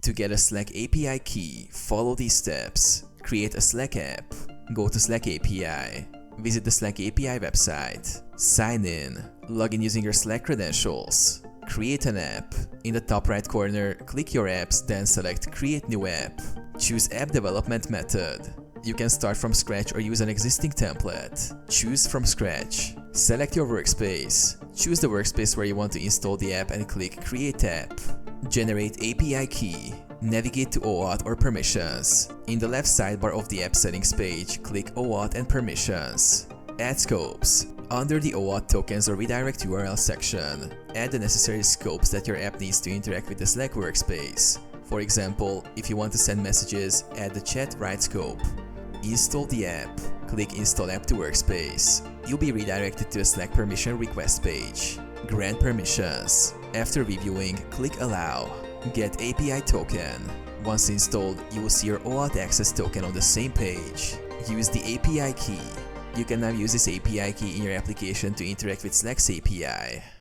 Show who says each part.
Speaker 1: To get a Slack API key, follow these steps. Create a Slack app. Go to Slack API. Visit the Slack API website. Sign in. Log in using your Slack credentials. Create an app. In the top right corner, click your apps, then select Create New App. Choose App Development Method. You can start from scratch or use an existing template. Choose from scratch. Select your workspace. Choose the workspace where you want to install the app and click Create App. Generate API key. Navigate to OAuth or permissions. In the left sidebar of the app settings page, click OAuth and permissions. Add scopes. Under the OAuth tokens or redirect URL section, add the necessary scopes that your app needs to interact with the Slack workspace. For example, if you want to send messages, add the chat write scope. Install the app. Click Install App to Workspace. You'll be redirected to a Slack permission request page. Grant permissions. After reviewing, click Allow. Get API token. Once installed, you will see your OAuth access token on the same page. Use the API key. You can now use this API key in your application to interact with Slack's API.